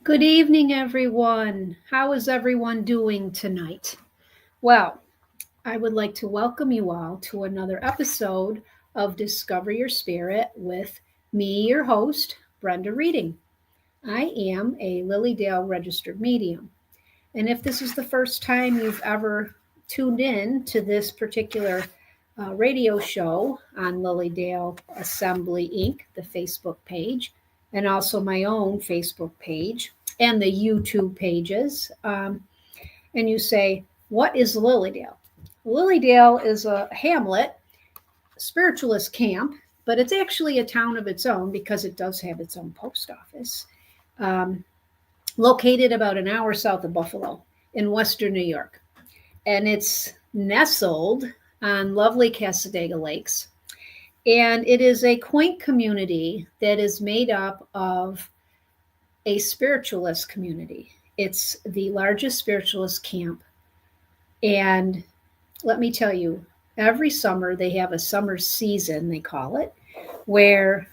Good evening, everyone. How is everyone doing tonight? Well, I would like to welcome you all to another episode of Discover Your Spirit with me, your host, Brenda Reading. I am a Lilydale registered medium. And if this is the first time you've ever tuned in to this particular radio show on Lilydale Assembly Inc., the Facebook page, and also my own Facebook page and the YouTube pages, and you say, what is Lilydale? Lilydale is a hamlet, spiritualist camp, but it's actually a town of its own because it does have its own post office. Um, Located about an hour south of Buffalo in western New York. And it's nestled on lovely Cassadaga Lakes. And it is a quaint community that is made up of a spiritualist community. It's the largest spiritualist camp. And let me tell you, every summer they have a summer season, they call it, where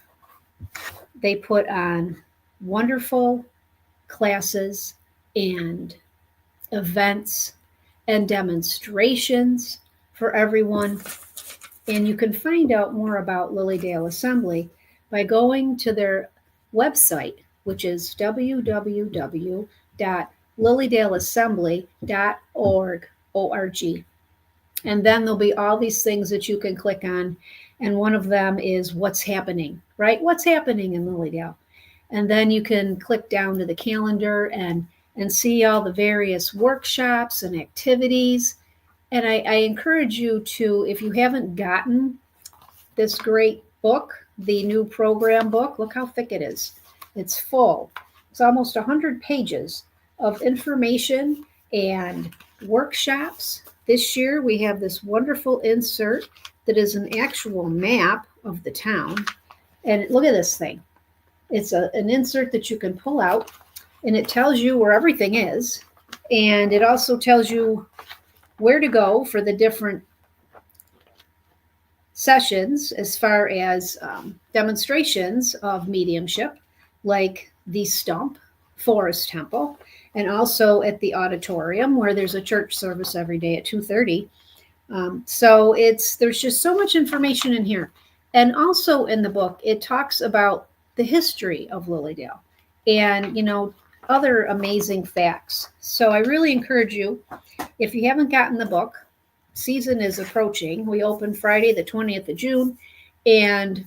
they put on wonderful classes and events and demonstrations for everyone. And you can find out more about Lilydale Assembly by going to their website, which is www.lilydaleassembly.org. And then there'll be all these things that you can click on. And one of them is what's happening, right? What's happening in Lilydale? And then you can click down to the calendar and see all the various workshops and activities. And I encourage you to, if you haven't gotten this great book, the new program book, look how thick it is. It's full. It's almost 100 pages of information and workshops. This year we have this wonderful insert that is an actual map of the town. And look at this thing. It's an insert that you can pull out, and it tells you where everything is. And it also tells you where to go for the different sessions as far as demonstrations of mediumship, like the Stump Forest Temple, and also at the auditorium where there's a church service every day at 2:30. So there's just so much information in here. And also in the book, it talks about the history of Lilydale and, other amazing facts. So I really encourage you, if you haven't gotten the book, season is approaching. We open Friday, the 20th of June, and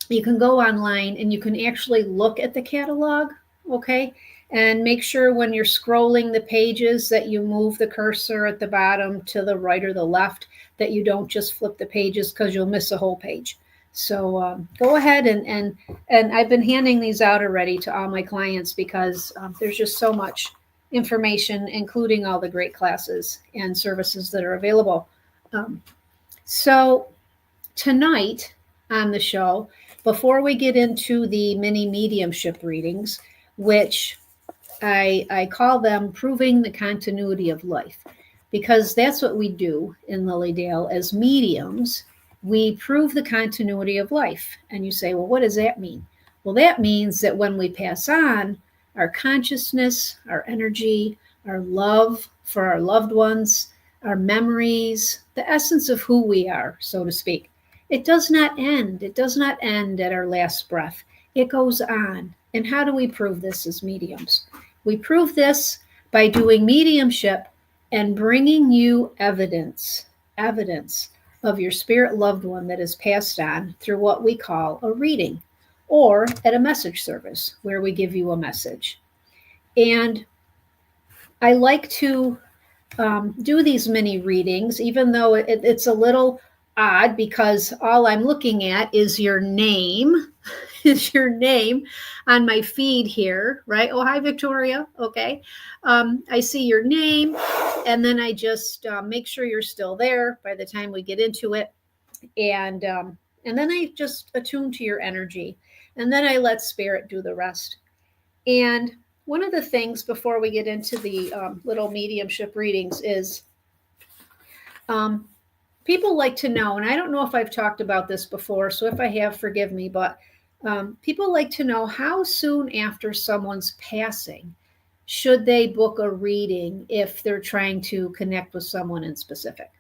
you can go online and you can actually look at the catalog, okay? And make sure when you're scrolling the pages that you move the cursor at the bottom to the right or the left, that you don't just flip the pages because you'll miss a whole page. So go ahead and I've been handing these out already to all my clients because there's just so much information, including all the great classes and services that are available. So tonight on the show, before we get into the mini mediumship readings, which I call them proving the continuity of life, because that's what we do in Lilydale as mediums. We prove the continuity of life. And you say, well, what does that mean? Well, that means that when we pass on, our consciousness, our energy, our love for our loved ones, our memories, the essence of who we are, so to speak, it does not end. It does not end at our last breath. It goes on. And how do we prove this as mediums? We prove this by doing mediumship and bringing you evidence of your spirit loved one that is passed on through what we call a reading, or at a message service where we give you a message. And I like to do these mini readings, even though it's a little odd because all I'm looking at is your name, on my feed here, right? Oh, hi, Victoria. Okay. I see your name, and then I just make sure you're still there by the time we get into it. And then I just attune to your energy, and then I let spirit do the rest. And one of the things before we get into the little mediumship readings is people like to know, and I don't know if I've talked about this before, so if I have, forgive me, but People like to know how soon after someone's passing should they book a reading if they're trying to connect with someone in specific.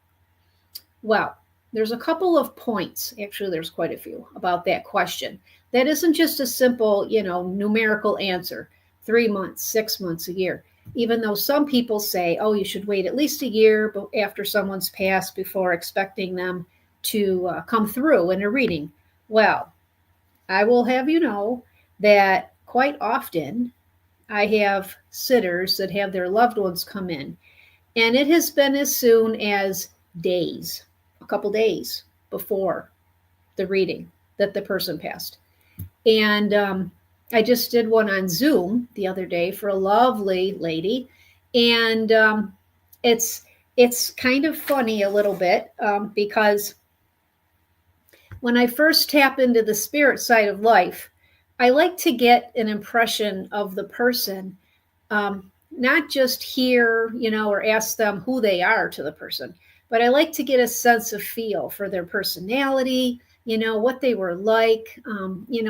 Well, there's a couple of points, actually, there's quite a few about that question. That isn't just a simple, numerical answer 3 months, 6 months, a year. Even though some people say, oh, you should wait at least a year after someone's passed before expecting them to come through in a reading. Well, I will have you know that quite often I have sitters that have their loved ones come in, and it has been as soon as days, a couple days before the reading that the person passed. And I just did one on Zoom the other day for a lovely lady, and it's kind of funny a little bit because when I first tap into the spirit side of life, I like to get an impression of the person, not just hear, or ask them who they are to the person, but I like to get a sense of feel for their personality, what they were like.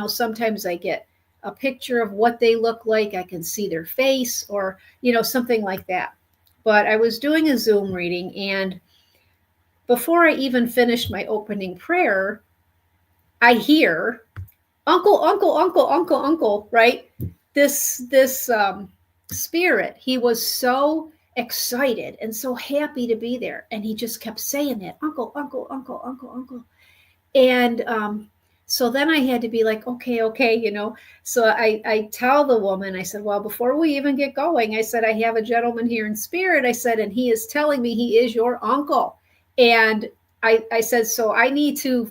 Sometimes I get a picture of what they look like. I can see their face or, something like that. But I was doing a Zoom reading, and before I even finished my opening prayer, I hear uncle, uncle, uncle, uncle, uncle, right? This spirit, he was so excited and so happy to be there. And he just kept saying that, uncle, uncle, uncle, uncle, uncle. And so then I had to be like, okay. So I tell the woman, I said, well, before we even get going, I said, I have a gentleman here in spirit. I said, and he is telling me he is your uncle. And I said, so I need to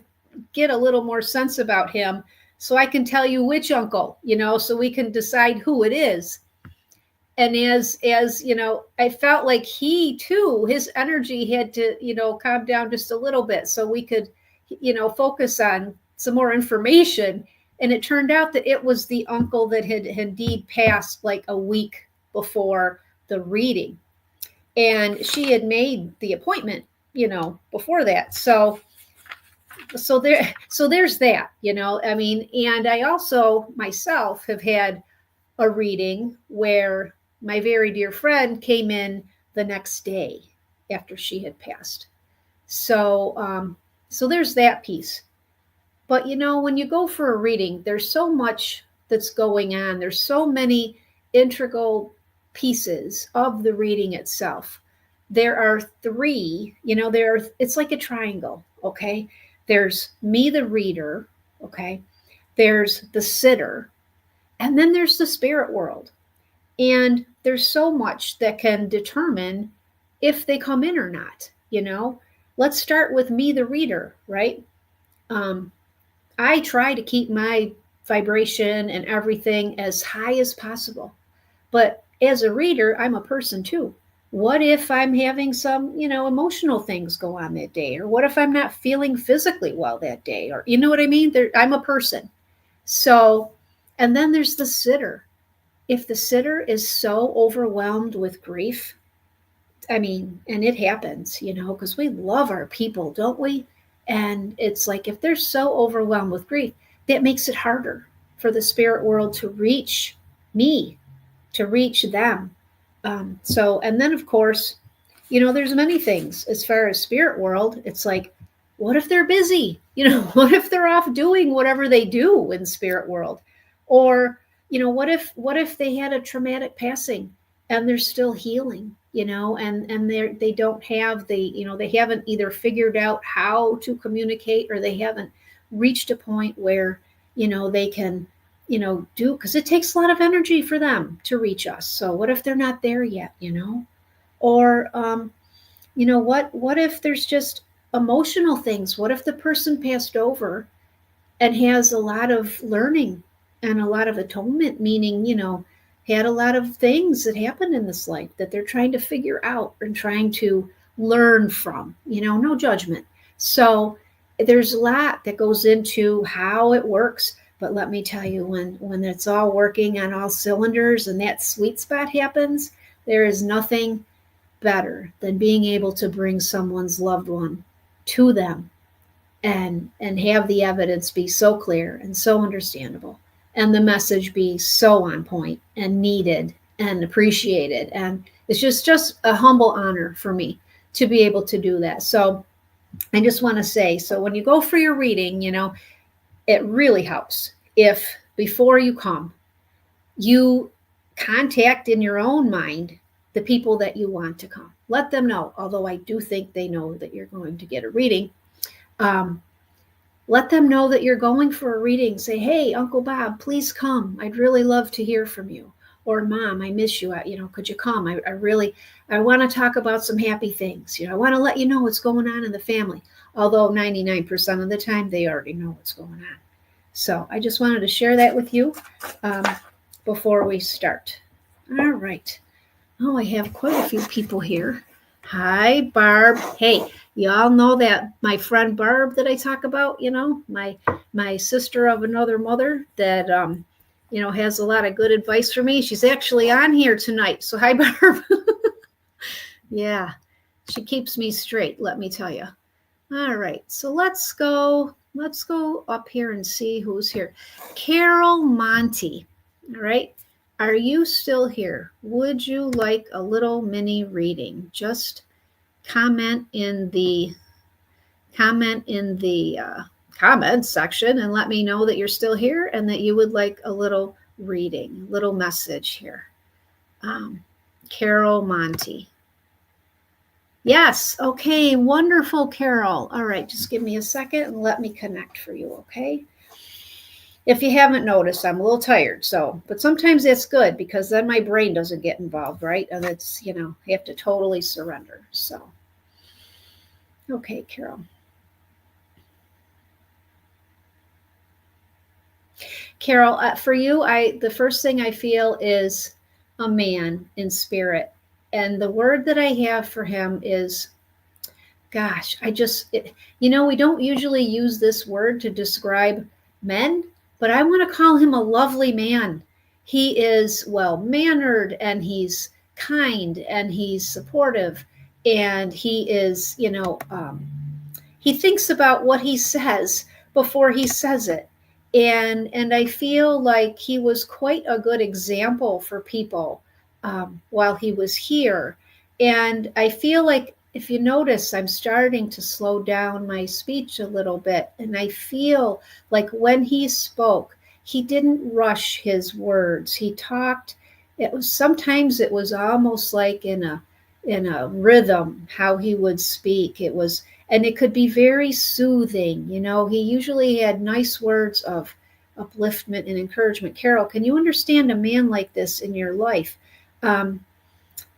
get a little more sense about him so I can tell you which uncle, so we can decide who it is. And as I felt like he too, his energy had to, calm down just a little bit so we could, focus on some more information. And it turned out that it was the uncle that had indeed passed like a week before the reading. And she had made the appointment, before that. So there's that, and I also myself have had a reading where my very dear friend came in the next day after she had passed. So there's that piece. But when you go for a reading, there's so much that's going on. There's so many integral pieces of the reading itself. There are three, it's like a triangle, okay? There's me, the reader, okay? There's the sitter, and then there's the spirit world. And there's so much that can determine if they come in or not, Let's start with me, the reader, right? I try to keep my vibration and everything as high as possible. But as a reader, I'm a person too. What if I'm having some, emotional things go on that day? Or what if I'm not feeling physically well that day? Or, you know what I mean? I'm a person. So, and then there's the sitter. If the sitter is so overwhelmed with grief, and it happens, because we love our people, don't we? And it's like, if they're so overwhelmed with grief, that makes it harder for the spirit world to reach me, to reach them. And then of course, there's many things as far as spirit world. It's like, what if they're busy? What if they're off doing whatever they do in spirit world? Or, what if they had a traumatic passing and they're still healing, and they don't have they haven't either figured out how to communicate, or they haven't reached a point where, they can do, because it takes a lot of energy for them to reach us. So what if they're not there yet, or what if there's just emotional things? What if the person passed over and has a lot of learning and a lot of atonement, meaning, had a lot of things that happened in this life that they're trying to figure out and trying to learn from, no judgment. So there's a lot that goes into how it works. But let me tell you, when it's all working on all cylinders and that sweet spot happens, there is nothing better than being able to bring someone's loved one to them and have the evidence be so clear and so understandable, and the message be so on point and needed and appreciated. And it's just a humble honor for me to be able to do that. So I just want to say, so when you go for your reading, it really helps if before you come, you contact in your own mind the people that you want to come. Let them know, although I do think they know that you're going to get a reading. Let them know that you're going for a reading. Say, hey, Uncle Bob, please come. I'd really love to hear from you. Or Mom, I miss you. Could you come? I want to talk about some happy things. I want to let you know what's going on in the family. Although 99% of the time they already know what's going on. So I just wanted to share that with you before we start. All right. Oh, I have quite a few people here. Hi, Barb. Hey, you all know that my friend Barb that I talk about, my sister of another mother that, has a lot of good advice for me. She's actually on here tonight. So hi, Barb. Yeah, she keeps me straight, let me tell you. All right, so let's go up here and see who's here. Carol Monty. All right. Are you still here? Would you like a little mini reading? Just comment in the comment section and let me know that you're still here and that you would like a little reading, little message here. Carol Monty. Yes. Okay. Wonderful, Carol. All right. Just give me a second and let me connect for you. Okay. If you haven't noticed, I'm a little tired. But sometimes that's good because then my brain doesn't get involved, right? And it's, I have to totally surrender. So, okay, Carol. Carol, for you, the first thing I feel is a man in spirit. And the word that I have for him is, gosh, we don't usually use this word to describe men, but I want to call him a lovely man. He is well-mannered and he's kind and he's supportive and he is, he thinks about what he says before he says it. And I feel like he was quite a good example for people while he was here. And I feel like if you notice, I'm starting to slow down my speech a little bit. And I feel like when he spoke, he didn't rush his words. He talked, sometimes it was almost like in a rhythm, how he would speak. And it could be very soothing. He usually had nice words of upliftment and encouragement. Carol, can you understand a man like this in your life?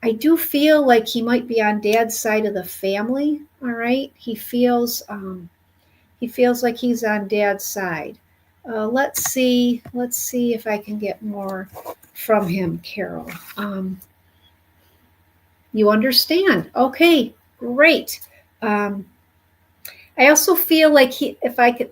I do feel like he might be on Dad's side of the family. All right. He feels like he's on Dad's side. Let's see if I can get more from him, Carol. You understand? Okay, great. I also feel like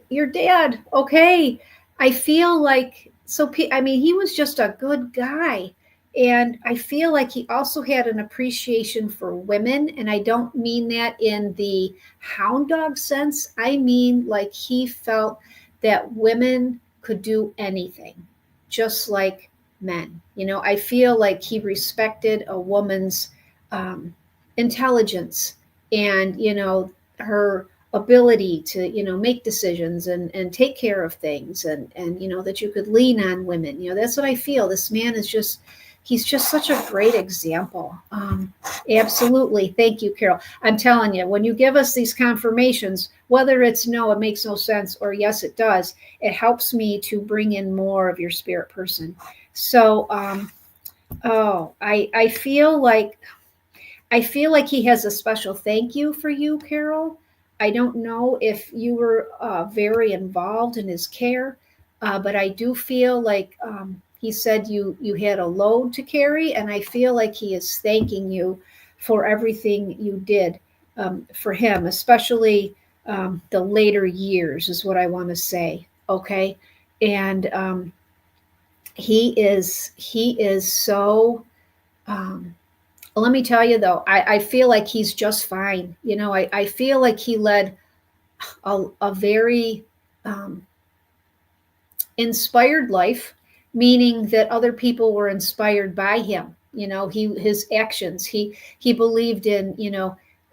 your dad. Okay. I feel like, he was just a good guy. And I feel like he also had an appreciation for women. And I don't mean that in the hound dog sense. I mean, like he felt that women could do anything, just like men. I feel like he respected a woman's intelligence and, her ability to, make decisions and take care of things and, that you could lean on women. That's what I feel. This man is he's just such a great example. Absolutely. Thank you, Carol. I'm telling you, when you give us these confirmations, whether it's no, it makes no sense, or yes, it does, it helps me to bring in more of your spirit person. So, I feel like he has a special thank you for you, Carol. I don't know if you were very involved in his care, but I do feel like he said you had a load to carry, and I feel like he is thanking you for everything you did for him, especially the later years is what I want to say. Okay. And he is so, let me tell you though, I feel like he's just fine. I feel like he led a very inspired life, meaning that other people were inspired by him. His actions. He believed in,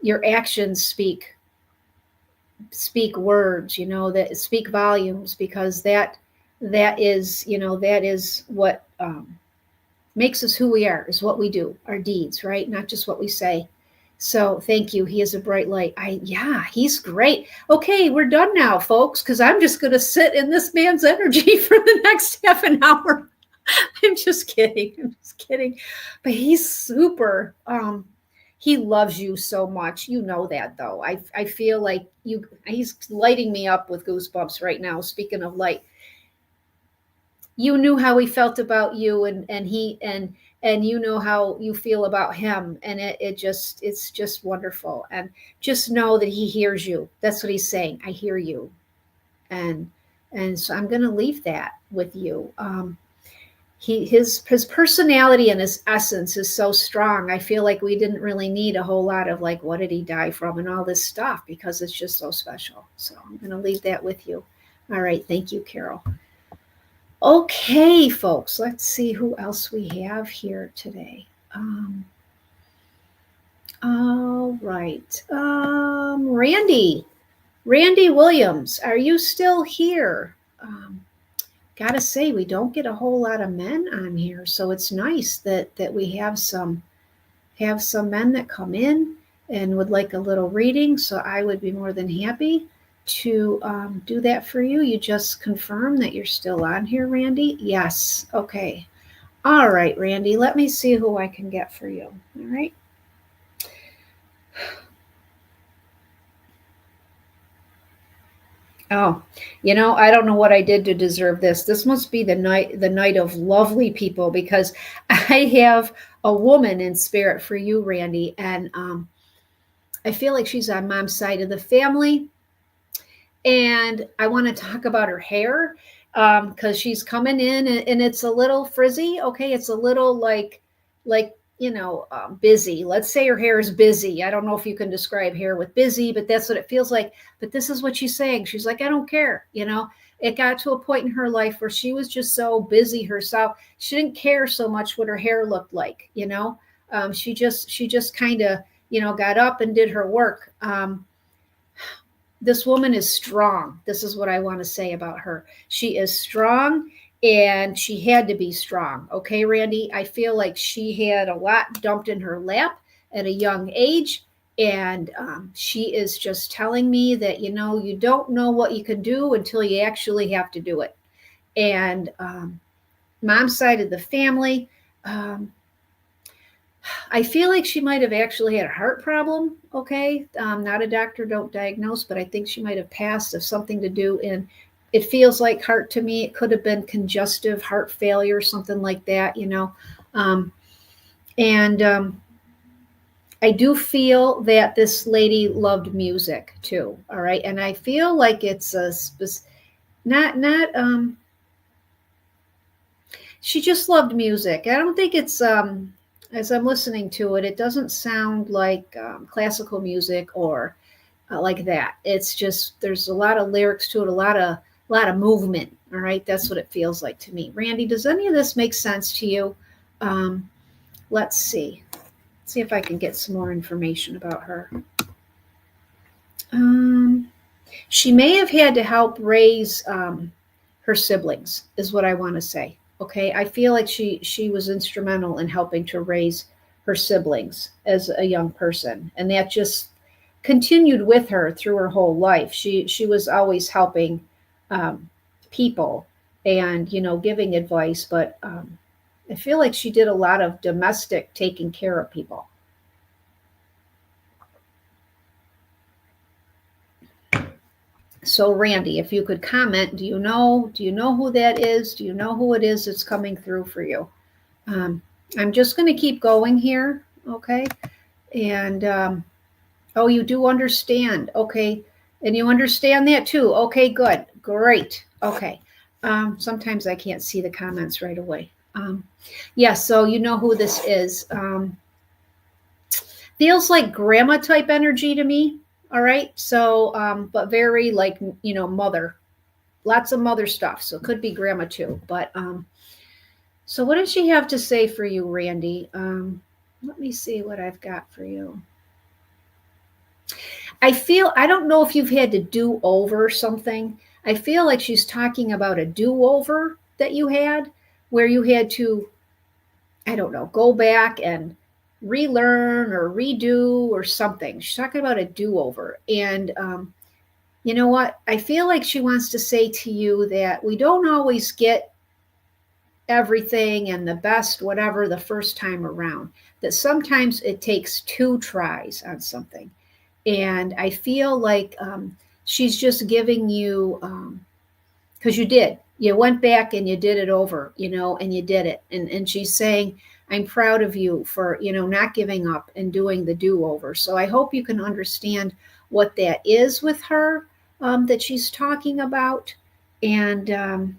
your actions speak words, that speak volumes, because that is what makes us who we are, is what we do, our deeds, right? Not just what we say. So thank you. He is a bright light. Yeah, he's great. Okay, we're done now, folks, because I'm just going to sit in this man's energy for the next half an hour. I'm just kidding. But he's super. He loves you so much. You know that, though. I feel like he's lighting me up with goosebumps right now. Speaking of light, you knew how he felt about you, and you know how you feel about him, and it's just wonderful. And just know that he hears you. That's what he's saying. I hear you. And so I'm going to leave that with you. His personality and his essence is so strong. I feel like we didn't really need a whole lot of like, what did he die from and all this stuff, because it's just so special. So I'm going to leave that with you. All right. Thank you, Carol. Okay, folks, let's see who else we have here today. All right. Randy Williams, are you still here? Gotta say, we don't get a whole lot of men on here, so it's nice that we have some men that come in and would like a little reading. So I would be more than happy to do that for you. You just confirm that you're still on here, Randy? Yes. Okay. All right, Randy, let me see who I can get for you. All right. Oh, I don't know what I did to deserve this. This must be the night of lovely people, because I have a woman in spirit for you, Randy, and I feel like she's on Mom's side of the family. And I want to talk about her hair, because she's coming in and it's a little frizzy. Okay, it's a little like busy. Let's say her hair is busy. I don't know if you can describe hair with busy, but that's what it feels like. But this is what she's saying. She's like, I don't care. It got to a point in her life where she was just so busy herself. She didn't care so much what her hair looked like. She just kind of got up and did her work. This woman is strong. This is what I want to say about her. She is strong, and she had to be strong. Okay, Randy, I feel like she had a lot dumped in her lap at a young age. And she is just telling me that, you don't know what you can do until you actually have to do it. And Mom's side of the family, I feel like she might have actually had a heart problem. Okay. Not a doctor, don't diagnose, but I think she might have passed of something to do. And it feels like heart to me. It could have been congestive heart failure, something like that, I do feel that this lady loved music too. All right. And I feel like it's she just loved music. I don't think it's, as I'm listening to it, it doesn't sound like classical music or like that. It's just, there's a lot of lyrics to it, a lot of movement. All right. That's what it feels like to me. Randy, does any of this make sense to you? Let's see. See if I can get some more information about her. She may have had to help raise her siblings, is what I want to say. Okay, I feel like she was instrumental in helping to raise her siblings as a young person, and that just continued with her through her whole life. She was always helping people and giving advice, but I feel like she did a lot of domestic taking care of people. So Randy, if you could comment, do you know who that is? Do you know who it is that's coming through for you? I'm just going to keep going here. Okay. And, oh, you do understand. Okay. And you understand that too. Okay, good. Great. Okay. Sometimes I can't see the comments right away. Yeah. So you know who this is. Feels like grandma type energy to me. All right. So, but very like, mother, lots of mother stuff. So it could be grandma too. But so what does she have to say for you, Randy? Let me see what I've got for you. I don't know if you've had to do over something. I feel like she's talking about a do over that you had where you had to, I don't know, go back and relearn or redo or something. She's talking about a do over. And you know what? I feel like she wants to say to you that we don't always get everything and the best, whatever, the first time around, that sometimes it takes two tries on something. And I feel like she's just giving you, because you went back and you did it over, and you did it. And she's saying, I'm proud of you for, not giving up and doing the do over. So I hope you can understand what that is with her, that she's talking about. And um,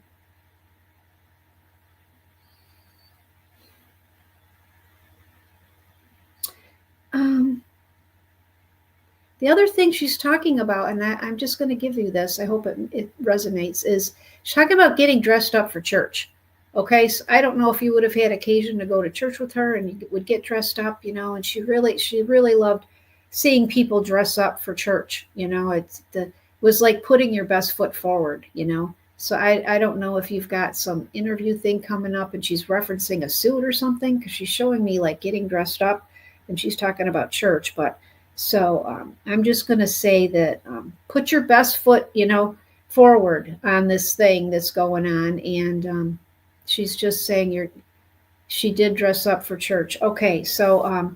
the other thing she's talking about, and I'm just going to give you this, I hope it resonates, is she's talking about getting dressed up for church. Okay, so I don't know if you would have had occasion to go to church with her and you would get dressed up, and she really loved seeing people dress up for church. It was like putting your best foot forward. So I don't know if you've got some interview thing coming up and she's referencing a suit or something, because she's showing me like getting dressed up and she's talking about church. But so I'm just going to say that put your best foot, forward on this thing that's going on. And she's just saying she did dress up for church. Okay, so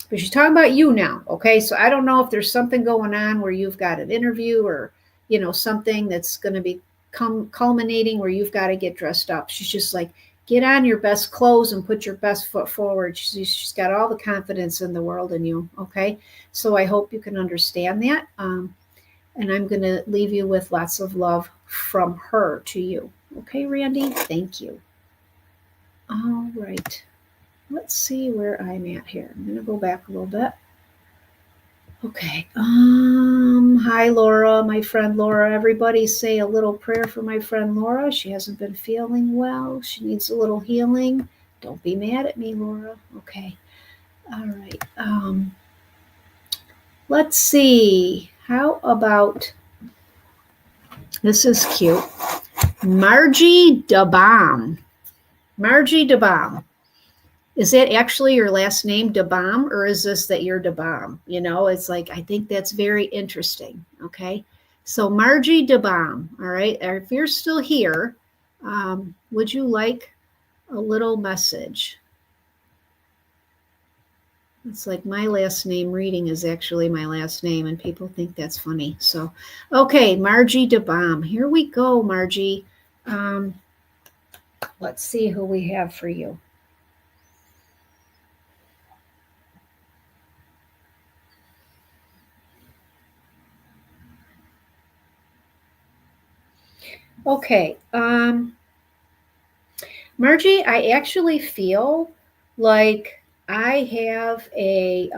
but she's talking about you now. Okay, so I don't know if there's something going on where you've got an interview or something that's going to be culminating where you've got to get dressed up. She's just like, get on your best clothes and put your best foot forward. She's got all the confidence in the world in you. Okay, so I hope you can understand that. And I'm going to leave you with lots of love from her to you. Okay, Randy, thank you. All right, let's see where I'm at here. I'm going to go back a little bit. Okay. Hi, Laura, my friend Laura. Everybody say a little prayer for my friend Laura. She hasn't been feeling well. She needs a little healing. Don't be mad at me, Laura. Okay. All right. Let's see. How about this is cute. Margie DeBomb. Margie DeBomb. Is that actually your last name, DeBomb, or is this that you're DeBomb? It's like, I think that's very interesting. Okay. So Margie DeBomb, all right. If you're still here, would you like a little message? It's like my last name reading is actually my last name, and people think that's funny. So, okay, Margie DeBomb. Here we go, Margie. Let's see who we have for you. Okay. Margie, I actually feel like I have a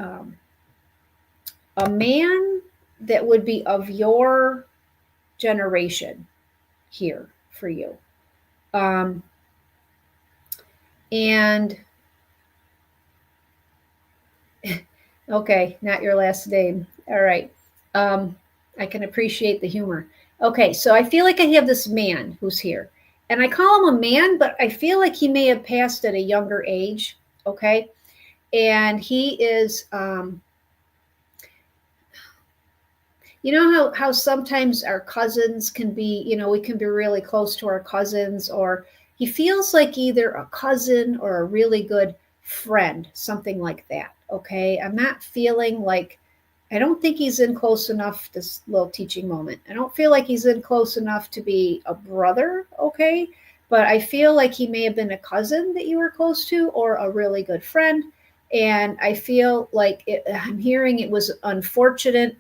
man that would be of your generation here for you. And okay, not your last name. All right. I can appreciate the humor. Okay, so I feel like I have this man who's here. And I call him a man, but I feel like he may have passed at a younger age. Okay. And he is you know how sometimes our cousins can be, we can be really close to our cousins, or he feels like either a cousin or a really good friend, something like that. Okay. I'm not feeling like, I don't think he's in close enough, this little teaching moment. I don't feel like he's in close enough to be a brother. Okay. But I feel like he may have been a cousin that you were close to or a really good friend. And I feel like I'm hearing it was unfortunate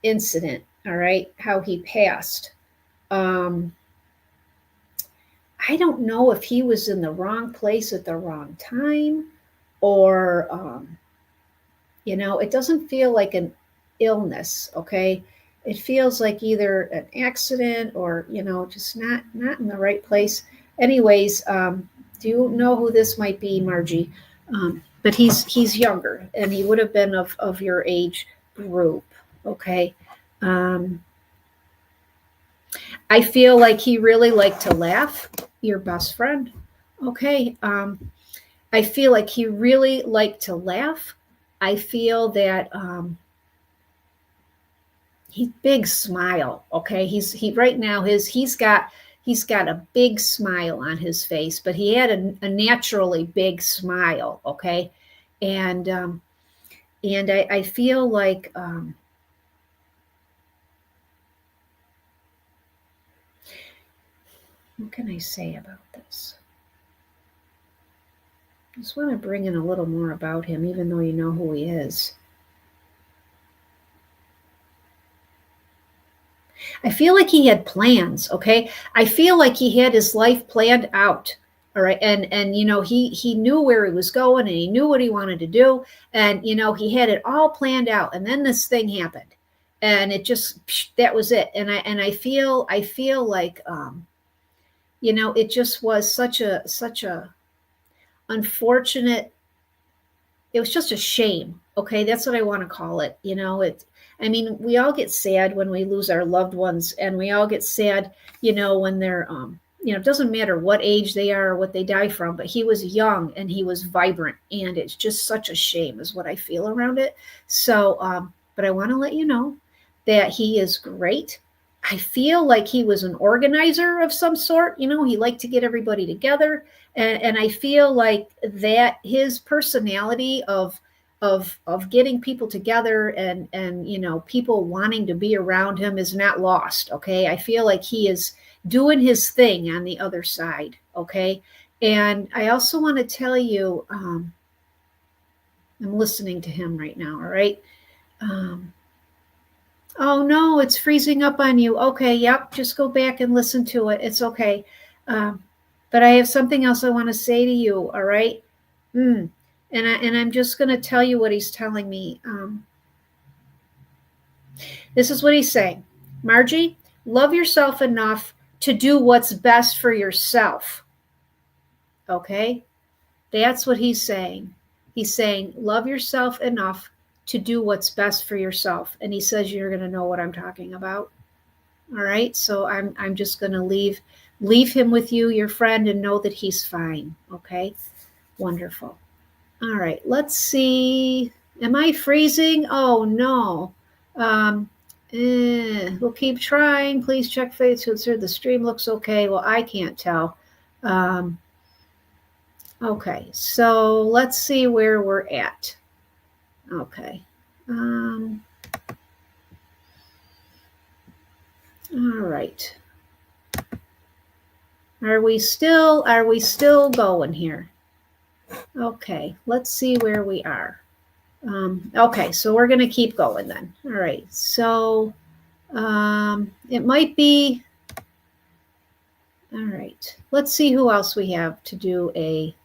incident. All right, how he passed. I don't know if he was in the wrong place at the wrong time, or It doesn't feel like an illness, okay? It feels like either an accident or, just not in the right place. Anyways, do you know who this might be, Margie? But he's younger, and he would have been of your age group, okay? Um, I feel like he really liked to laugh. Your best friend, okay? I feel like he really liked to laugh. I feel that he big smile. Okay, he right now he's got a big smile on his face, but he had a naturally big smile. Okay, and I feel like what can I say about this? I just want to bring in a little more about him, even though you know who he is. I feel like he had plans, okay? I feel like he had his life planned out. All right. And he knew where he was going and he knew what he wanted to do. And he had it all planned out. And then this thing happened. And it just that was it. And I feel like it just was such a unfortunate, it was just a shame. Okay, that's what I want to call it. I mean, we all get sad when we lose our loved ones, and we all get sad, when they're, it doesn't matter what age they are or what they die from, but he was young and he was vibrant, and it's just such a shame, is what I feel around it. So, but I want to let you know that he is great. I feel like he was an organizer of some sort. He liked to get everybody together. And I feel like that his personality of getting people together and people wanting to be around him is not lost. Okay. I feel like he is doing his thing on the other side. Okay. And I also want to tell you, I'm listening to him right now. All right. Oh no, it's freezing up on you. Okay, yep, just go back and listen to it. It's okay. Um, but I have something else I want to say to you. All right. And I'm just going to tell you what he's telling me. This is what he's saying. Margie, love yourself enough to do what's best for yourself. Okay? That's what he's saying. He's saying, love yourself enough to do what's best for yourself. And he says you're going to know what I'm talking about. All right? So I'm just going to leave him with you, your friend, and know that he's fine. Okay? Wonderful. All right, let's see. Am I freezing? Oh, no. We'll keep trying. Please check Facebook. The stream looks okay. Well, I can't tell. Okay, so let's see where we're at. Okay. All right. Are we still going here? Okay, let's see where we are. Okay, so we're going to keep going then. All right, so it might be, all right, let's see who else we have to do a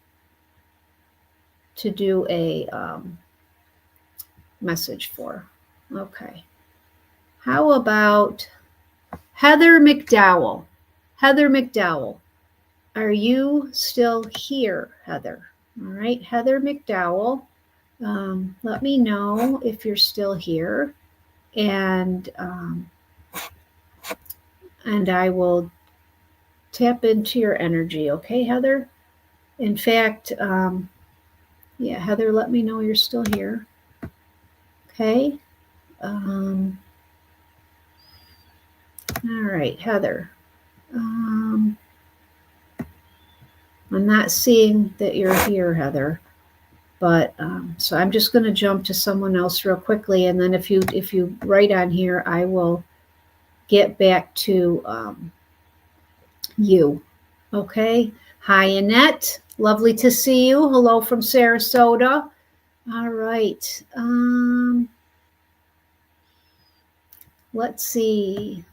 message for. Okay, how about Heather McDowell? Heather McDowell, are you still here, Heather? All right, Heather McDowell. Let me know if you're still here, and I will tap into your energy. Okay, Heather? In fact, yeah, Heather, let me know you're still here. Okay. All right, Heather. I'm not seeing that you're here, Heather. But so I'm just going to jump to someone else real quickly, and then if you write on here, I will get back to you. Okay. Hi, Annette. Lovely to see you. Hello from Sarasota. All right. Let's see.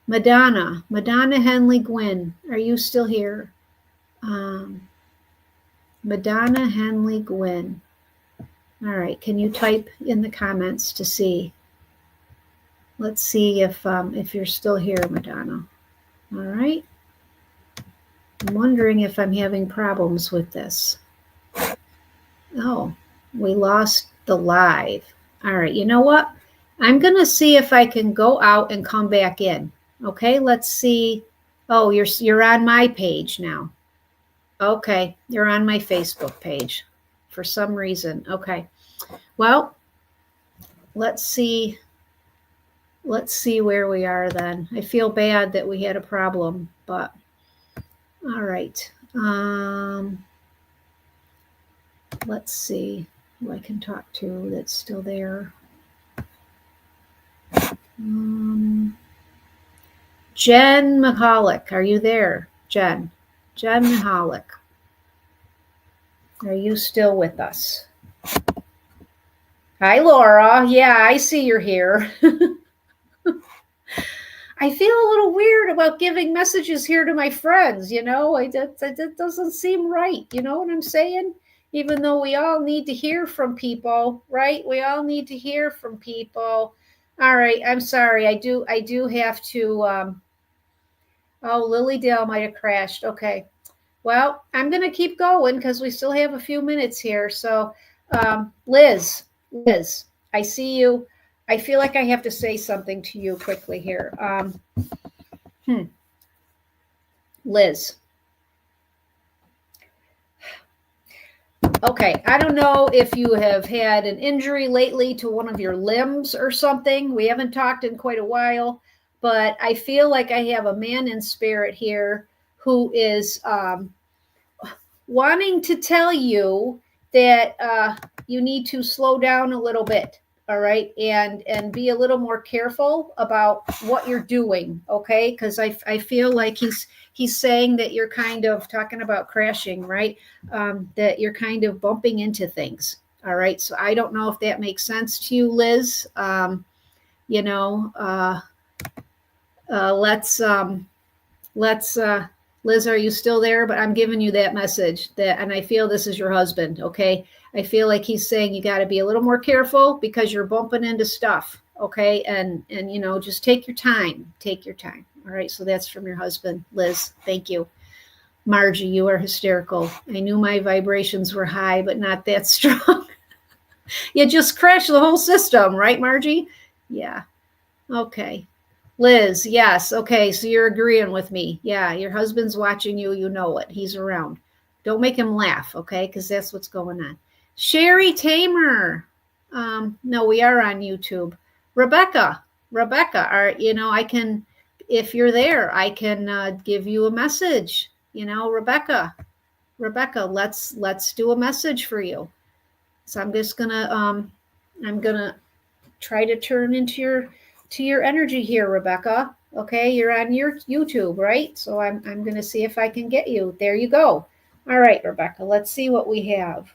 Madonna Henley Gwynn. Are you still here? Madonna Henley Gwynn. All right, can you type in the comments to see? Let's see if you're still here, Madonna. All right. I'm wondering if I'm having problems with this. Oh, we lost the live. All right, you know what? I'm going to see if I can go out and come back in. Okay, let's see. Oh, you're on my page now. Okay, you're on my Facebook page for some reason. Okay. Well, let's see where we are then. I feel bad that we had a problem, but all right. Let's see who I can talk to that's still there. Jen Mahalik, are you there? Jen Mahalik, are you still with us? Hi, Laura. Yeah, I see you're here. I feel a little weird about giving messages here to my friends, that doesn't seem right. You know what I'm saying? Even though we all need to hear from people, right? We all need to hear from people. All right, I'm sorry. I do have to. Oh, Lilydale might have crashed. Okay. Well, I'm going to keep going because we still have a few minutes here. So, Liz, I see you. I feel like I have to say something to you quickly here. Liz. Okay, I don't know if you have had an injury lately to one of your limbs or something. We haven't talked in quite a while, but I feel like I have a man in spirit here who is wanting to tell you that you need to slow down a little bit. All right, and be a little more careful about what you're doing, okay? Because I feel like he's saying that you're kind of talking about crashing, right? That you're kind of bumping into things. All right, so I don't know if that makes sense to you, Liz. Let's Liz, are you still there? But I'm giving you that message and I feel this is your husband. Okay. I feel like he's saying you got to be a little more careful because you're bumping into stuff. Okay. And, just take your time. All right. So that's from your husband, Liz. Thank you. Margie, you are hysterical. I knew my vibrations were high, but not that strong. You just crashed the whole system, right, Margie? Yeah. Okay. Liz, yes. Okay, so you're agreeing with me. Yeah, your husband's watching you. You know it. He's around. Don't make him laugh, okay? Because that's what's going on. Sherry Tamer. No, we are on YouTube. Rebecca, I can, if you're there, I can give you a message. Rebecca, let's do a message for you. So I'm just gonna try to turn into your energy here, Rebecca. Okay, you're on your YouTube, right? So I'm going to see if I can get you. There you go. All right, Rebecca, let's see what we have.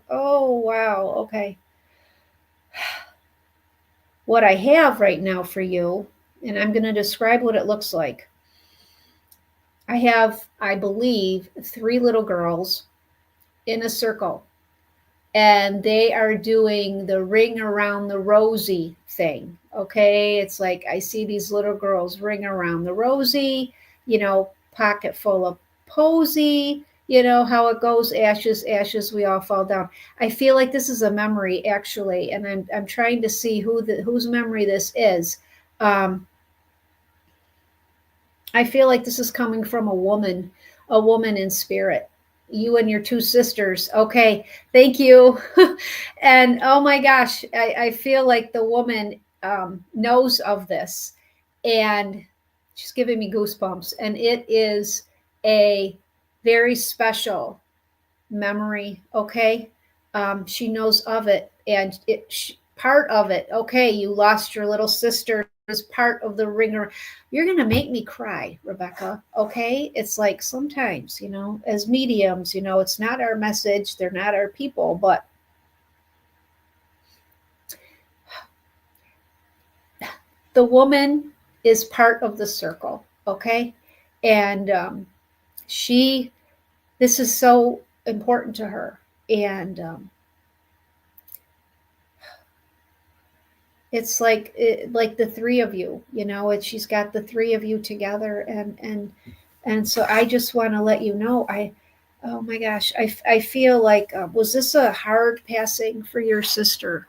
Oh, wow. Okay. What I have right now for you, and I'm going to describe what it looks like. I have, I believe, 3 little girls in a circle. And they are doing the ring around the rosy thing. Okay. It's like I see these little girls ring around the rosy, pocket full of posy, how it goes, ashes, we all fall down. I feel like this is a memory actually, and I'm trying to see whose memory this is. I feel like this is coming from a woman in spirit. You and your 2 sisters. Okay, thank you. And oh my gosh, I feel like the woman knows of this, and she's giving me goosebumps. And it is a very special memory. Okay, she knows of it, and part of it. Okay, you lost your little sister as part of the ringer. You're going to make me cry, Rebecca. Okay. It's like sometimes, as mediums, it's not our message. They're not our people, but the woman is part of the circle. Okay. And this is so important to her. And It's like the three of you, she's got the three of you together, and so I just want to let you know, oh my gosh, I feel like, was this a hard passing for your sister?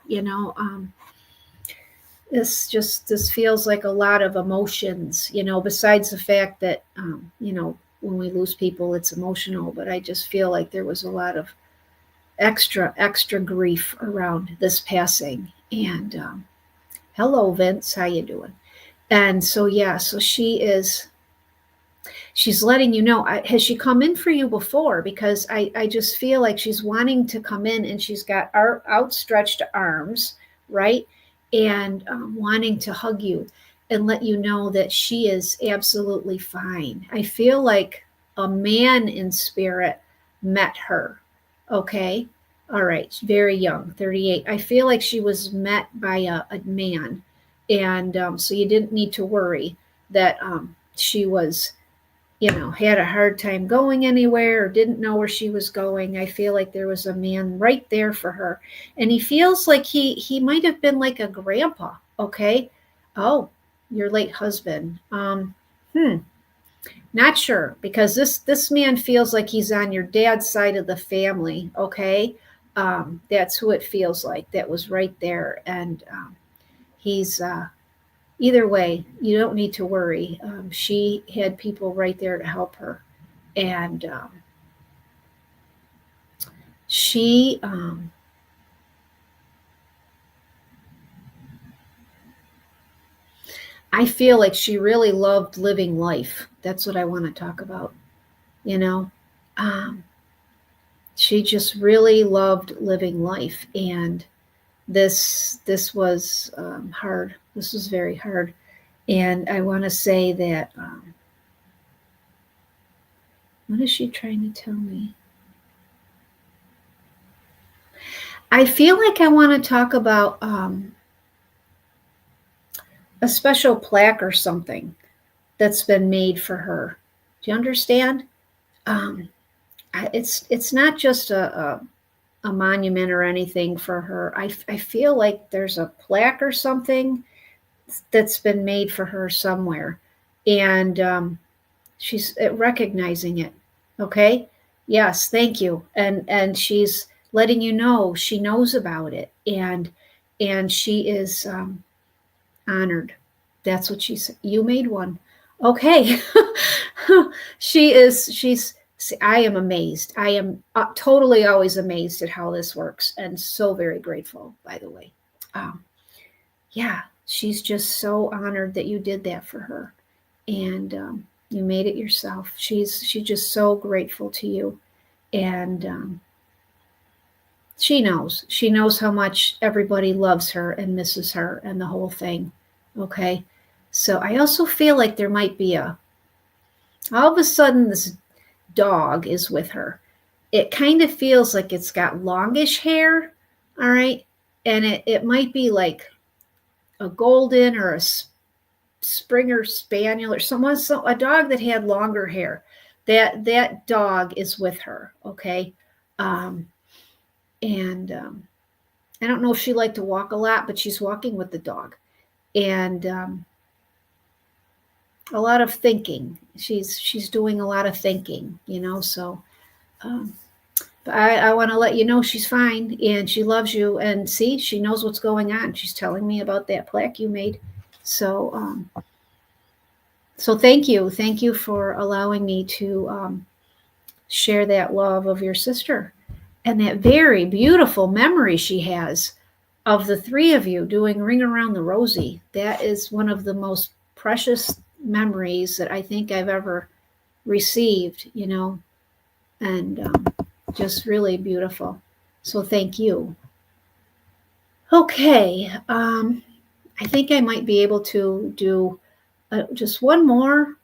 This feels like a lot of emotions, besides the fact that, when we lose people, it's emotional, but I just feel like there was a lot of extra grief around this passing. And hello, Vince, how you doing? And so, yeah, so she's letting you know. Has she come in for you before? Because I just feel like she's wanting to come in, and she's got outstretched arms, right? And wanting to hug you and let you know that she is absolutely fine. I feel like a man in spirit met her. Okay. All right. Very young, 38. I feel like she was met by a man. And so you didn't need to worry that she was, had a hard time going anywhere or didn't know where she was going. I feel like there was a man right there for her. And he feels like he might have been like a grandpa. Okay. Oh, your late husband. Not sure, because this man feels like he's on your dad's side of the family. Okay. That's who it feels like. That was right there. And he's either way, you don't need to worry. She had people right there to help her. And she, I feel like she really loved living life. That's what I want to talk about. You know, um, she just really loved living life. And this was hard. This was very hard. And I want to say that, what is she trying to tell me? I feel like I want to talk about a special plaque or something that's been made for her. Do you understand? Um, it's not just a monument or anything for her. I feel like there's a plaque or something that's been made for her somewhere, and she's recognizing it. Okay. Yes, thank you. And she's letting you know she knows about it, and she is honored. That's what she said. You made one. Okay. She's I am amazed. I am totally always amazed at how this works, and so very grateful, by the way. Um, yeah, she's just so honored that you did that for her, and you made it yourself. She's just so grateful to you, and she knows how much everybody loves her and misses her and the whole thing. Okay, so I also feel like there might be all of a sudden this dog is with her. It kind of feels like it's got longish hair, all right, and it might be like a golden or a Springer Spaniel or a dog that had longer hair. That dog is with her, okay? And I don't know if she liked to walk a lot, but she's walking with the dog. And a lot of thinking. She's doing a lot of thinking, so but I want to let you know she's fine and she loves you, and see, she knows what's going on. She's telling me about that plaque you made. So so thank you for allowing me to share that love of your sister and that very beautiful memory she has of the three of you doing Ring Around the Rosie. That is one of the most precious memories that I think I've ever received, and just really beautiful. So thank you. Okay, I think I might be able to do just one more,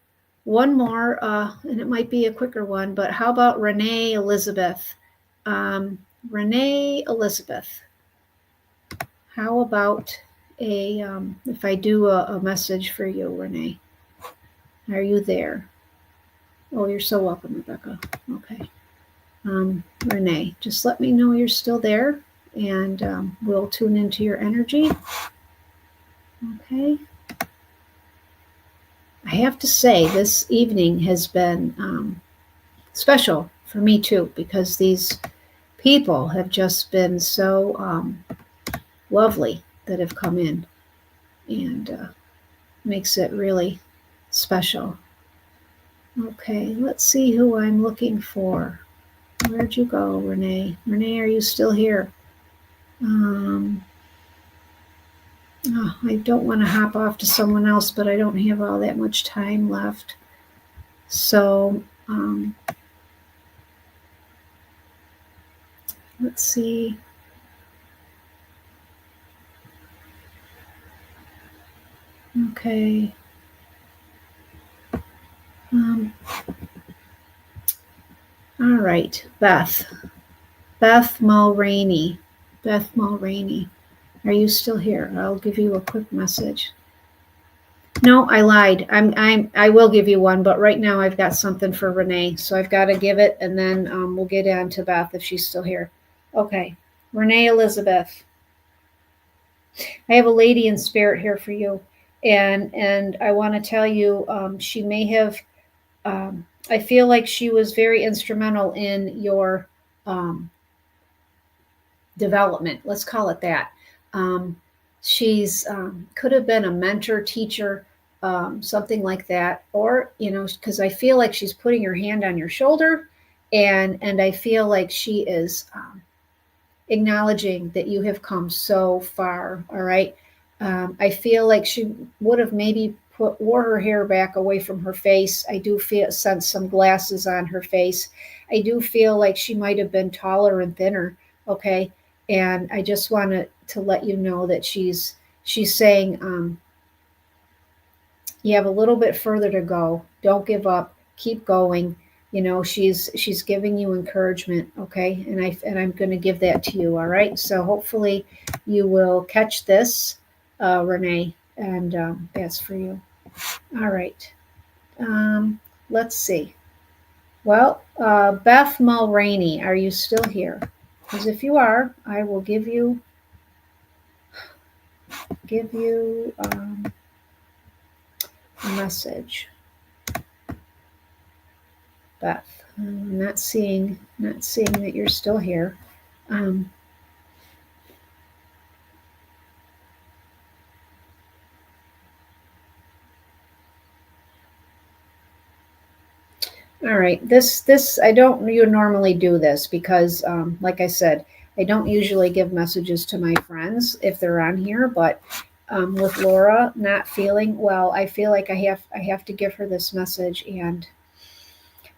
and it might be a quicker one, but how about Renee Elizabeth? Renee Elizabeth, how about if I do a message for you, Renee? Are you there? Oh, you're so welcome, Rebecca. Okay. Renee, just let me know you're still there, and we'll tune into your energy. Okay. I have to say, this evening has been special for me too, because these people have just been so lovely that have come in, and makes it really special. Okay, let's see who I'm looking for. Where'd you go, Renee? Renee, are you still here? I don't want to hop off to someone else, but I don't have all that much time left. So let's see. Okay. All right, Beth Mulroney. Beth Mulroney, are you still here? I'll give you a quick message. No, I lied. I will give you one, but right now I've got something for Renee, so I've got to give it, and then we'll get on to Beth if she's still here. Okay, Renee Elizabeth, I have a lady in spirit here for you, and I want to tell you, she may have. I feel like she was very instrumental in your development. Let's call it that. She's could have been a mentor, teacher, something like that, or because I feel like she's putting her hand on your shoulder, and I feel like she is acknowledging that you have come so far. All right. I feel like she would have maybe wore her hair back away from her face. I do sense some glasses on her face. I do feel like she might have been taller and thinner. Okay. And I just wanted to let you know that she's saying, you have a little bit further to go. Don't give up. Keep going. She's giving you encouragement. Okay. And I'm going to give that to you. All right. So hopefully you will catch this, Renee, and that's for you. All right. Let's see. Well, Beth Mulroney, are you still here? Because if you are, I will give you a message. Beth, I'm not seeing that you're still here. All right, this I don't normally do this because, like I said, I don't usually give messages to my friends if they're on here. But with Laura not feeling well, I feel like I have to give her this message. And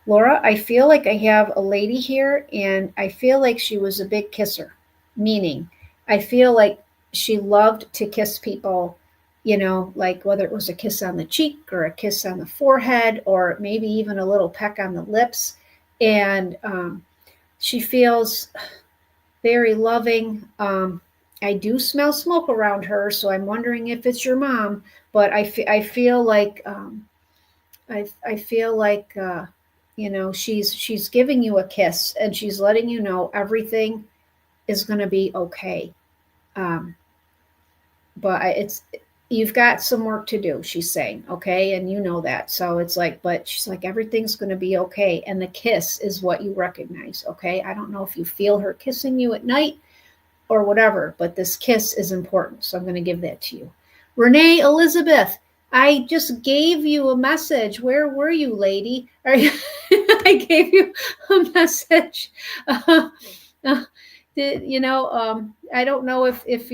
Laura, I feel like I have a lady here, and I feel like she was a big kisser, meaning I feel like she loved to kiss people, like whether it was a kiss on the cheek or a kiss on the forehead or maybe even a little peck on the lips. And she feels very loving. I do smell smoke around her, so I'm wondering if it's your mom, but I feel like I feel like she's giving you a kiss, and she's letting you know everything is going to be okay. But you've got some work to do, she's saying, okay, and you know that. So it's like, but she's like, everything's going to be okay, and the kiss is what you recognize. Okay, I don't know if you feel her kissing you at night or whatever, but this kiss is important, so I'm going to give that to you. Renee Elizabeth, I just gave you a message. Where were you, lady? I gave you a message. I don't know if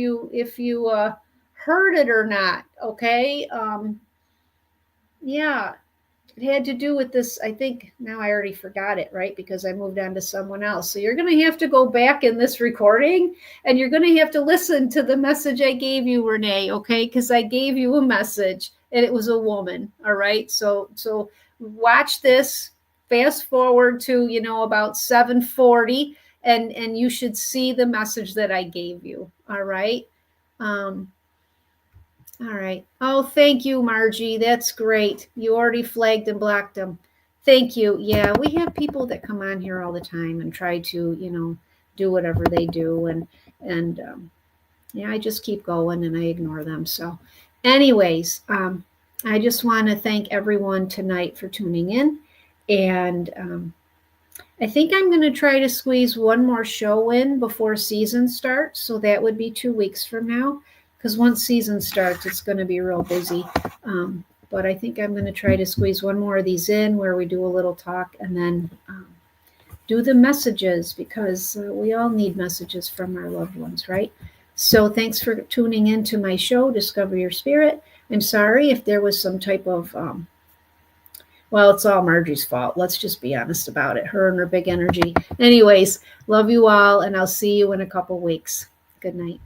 you heard it or not. Okay. Yeah, it had to do with this. I think now I already forgot it, right? Because I moved on to someone else. So you're going to have to go back in this recording, and you're going to have to listen to the message I gave you, Renee. Okay. Because I gave you a message, and it was a woman. All right. So watch this, fast forward to, about 7:40, and you should see the message that I gave you. All right. All right. Oh, thank you, Margie. That's great. You already flagged and blocked them. Thank you. Yeah, we have people that come on here all the time and try to, do whatever they do, and yeah, I just keep going and I ignore them. So Anyways, I just want to thank everyone tonight for tuning in. And I think I'm going to try to squeeze one more show in before season starts. So that would be 2 weeks from now. Because once season starts, it's going to be real busy. But I think I'm going to try to squeeze one more of these in where we do a little talk and then do the messages, because we all need messages from our loved ones, right? So thanks for tuning in to my show, Discover Your Spirit. I'm sorry if there was some type of, well, it's all Margie's fault. Let's just be honest about it. Her and her big energy. Anyways, love you all, and I'll see you in a couple weeks. Good night.